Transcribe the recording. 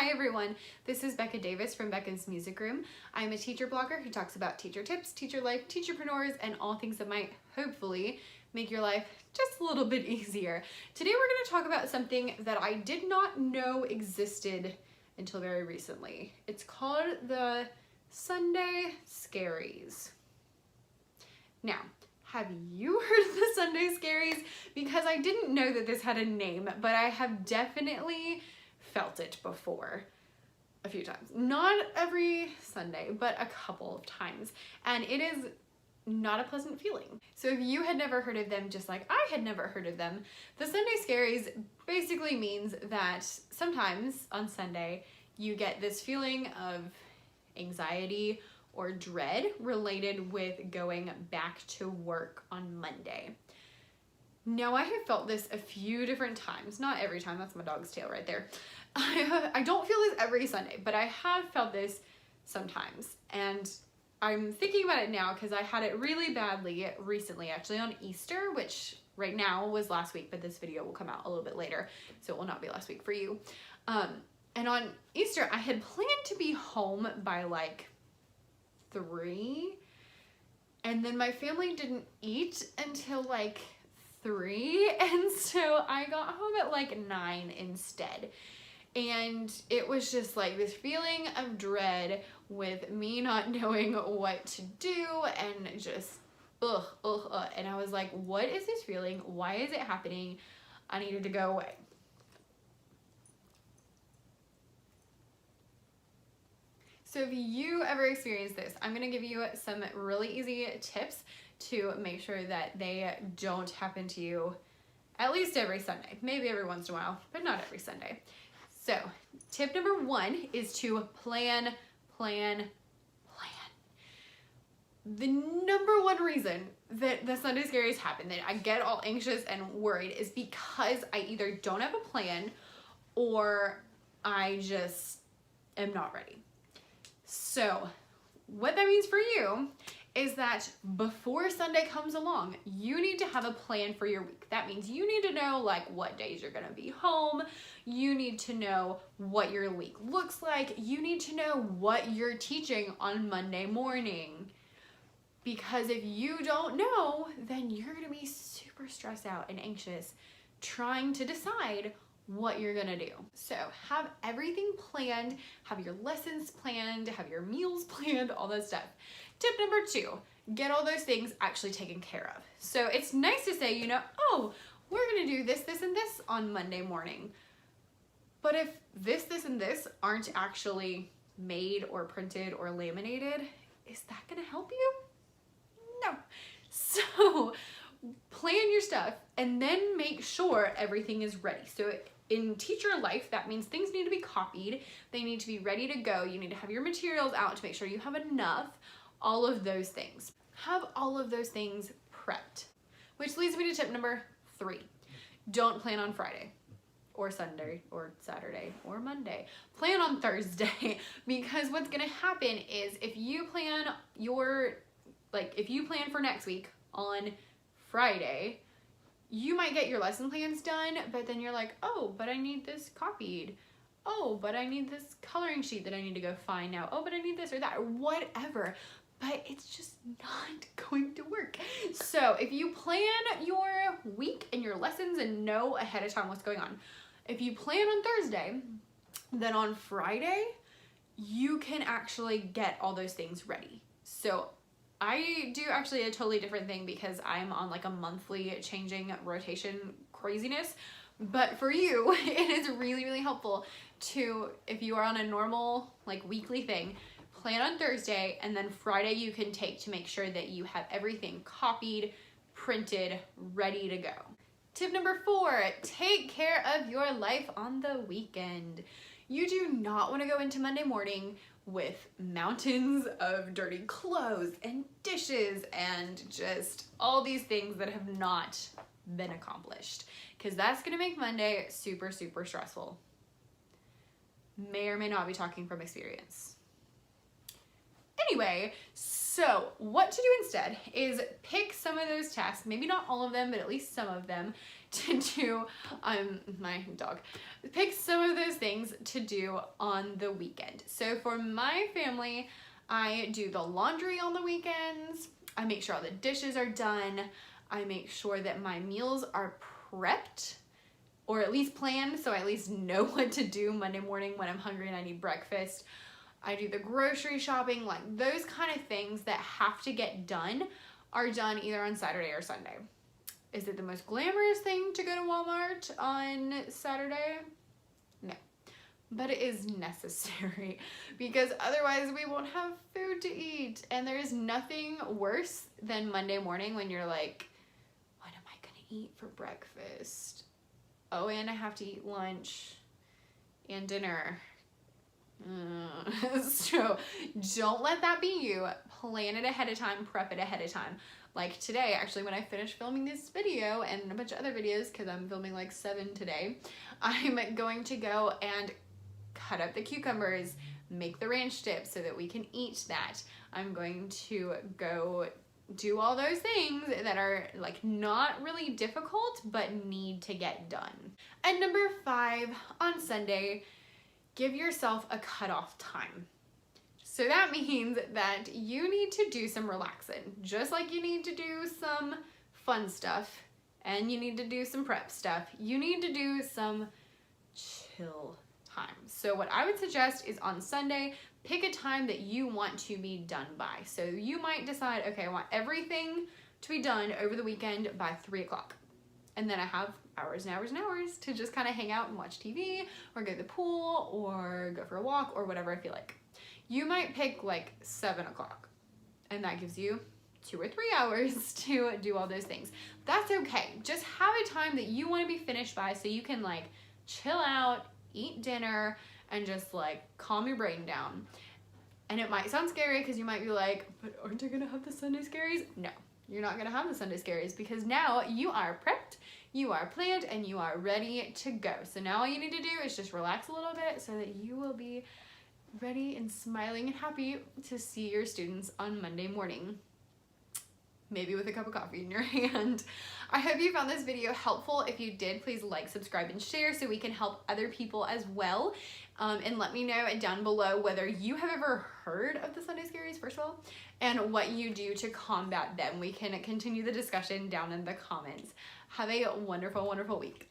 Hi everyone, this is Becca Davis from Becca's Music Room. I'm a teacher blogger who talks about teacher tips, teacher life, teacherpreneurs, and all things that might hopefully make your life just a little bit easier. Today we're going to talk about something that I did not know existed until very recently. It's called the Sunday Scaries. Now, have you heard of the Sunday Scaries? Because I didn't know that this had a name, but I have definitely felt it before a few times. Not every Sunday, but a couple of times. And it is not a pleasant feeling. So if you had never heard of them, just like I had never heard of them, the Sunday Scaries basically means that sometimes on Sunday, you get this feeling of anxiety or dread related with going back to work on Monday. Now, I have felt this a few different times, not every time, that's my dog's tail right there. I don't feel this every Sunday, but I have felt this sometimes. And I'm thinking about it now because I had it really badly recently, actually on Easter, which right now was last week, but this video will come out a little bit later, so it will not be last week for you. And on Easter, I had planned to be home by like 3, and then my family didn't eat until like 3, and so I got home at like 9 instead. And it was just like this feeling of dread with me not knowing what to do and just and I was like, what is this feeling? Why is it happening? I needed to go away. So if you ever experience this, I'm gonna give you some really easy tips to make sure that they don't happen to you at least every Sunday, maybe every once in a while, but not every Sunday. So tip number 1 is to plan. The number one reason that the Sunday Scaries happen, that I get all anxious and worried, is because I either don't have a plan or I just am not ready. So what that means for you is that before Sunday comes along, you need to have a plan for your week. That means you need to know like what days you're gonna be home. You need to know what your week looks like. You need to know what you're teaching on Monday morning. Because if you don't know, then you're gonna be super stressed out and anxious trying to decide what you're gonna do. So have everything planned, have your lessons planned, have your meals planned, all that stuff. Tip number 2, get all those things actually taken care of. So it's nice to say, you know, oh, we're gonna do this, this, and this on Monday morning. But if this, this, and this aren't actually made or printed or laminated, is that gonna help you? No. So plan your stuff and then make sure everything is ready. So in teacher life, that means things need to be copied. They need to be ready to go. You need to have your materials out to make sure you have enough, all of those things. Have all of those things prepped. Which leads me to tip number 3. Don't plan on Friday or Sunday or Saturday or Monday. Plan on Thursday, because what's gonna happen is if you plan for next week on Friday, you might get your lesson plans done, but then you're like, oh, but I need this copied. Oh, but I need this coloring sheet that I need to go find now. Oh, but I need this or that or whatever. But it's just not going to work. So if you plan your week and your lessons and know ahead of time what's going on, if you plan on Thursday, then on Friday, you can actually get all those things ready. So I do actually a totally different thing because I'm on like a monthly changing rotation craziness. But for you, it is really, really helpful to, if you are on a normal like weekly thing, plan on Thursday, and then Friday you can take to make sure that you have everything copied, printed, ready to go. Tip number 4, take care of your life on the weekend. You do not want to go into Monday morning with mountains of dirty clothes and dishes and just all these things that have not been accomplished, because that's going to make Monday super, super stressful. May or may not be talking from experience. Anyway, Anyway, so what to do instead is pick some of those tasks, maybe not all of them, but at least some of them to do, my dog, pick some of those things to do on the weekend. So for my family, I do the laundry on the weekends, I make sure all the dishes are done, I make sure that my meals are prepped, or at least planned, so I at least know what to do Monday morning when I'm hungry and I need breakfast. I do the grocery shopping, like those kind of things that have to get done are done either on Saturday or Sunday. Is it the most glamorous thing to go to Walmart on Saturday? No, but it is necessary because otherwise we won't have food to eat. And there is nothing worse than Monday morning when you're like, what am I gonna eat for breakfast? Oh, and I have to eat lunch and dinner. So don't let that be you. Plan it ahead of time, prep it ahead of time. Like today, actually, when I finished filming this video and a bunch of other videos, because I'm filming like 7 today, I'm going to go and cut up the cucumbers, make the ranch dip so that we can eat that. I'm going to go do all those things that are like not really difficult but need to get done. And number 5, on Sunday, give yourself a cutoff time. So that means that you need to do some relaxing, just like you need to do some fun stuff and you need to do some prep stuff. You need to do some chill time. So what I would suggest is on Sunday, pick a time that you want to be done by. So you might decide, okay, I want everything to be done over the weekend by 3 o'clock. And then I have hours and hours and hours to just kind of hang out and watch TV or go to the pool or go for a walk or whatever I feel like. You might pick like 7 o'clock and that gives you 2 or 3 hours to do all those things. That's okay. Just have a time that you want to be finished by so you can like chill out, eat dinner, and just like calm your brain down. And it might sound scary because you might be like, but aren't I gonna have the Sunday Scaries? No, you're not gonna have the Sunday Scaries because now you are prepped, you are planned, and you are ready to go. So now all you need to do is just relax a little bit so that you will be ready and smiling and happy to see your students on Monday morning. Maybe with a cup of coffee in your hand. I hope you found this video helpful. If you did, please like, subscribe, and share so we can help other people as well. And let me know down below whether you have ever heard of the Sunday Scaries, first of all, and what you do to combat them. We can continue the discussion down in the comments. Have a wonderful, wonderful week.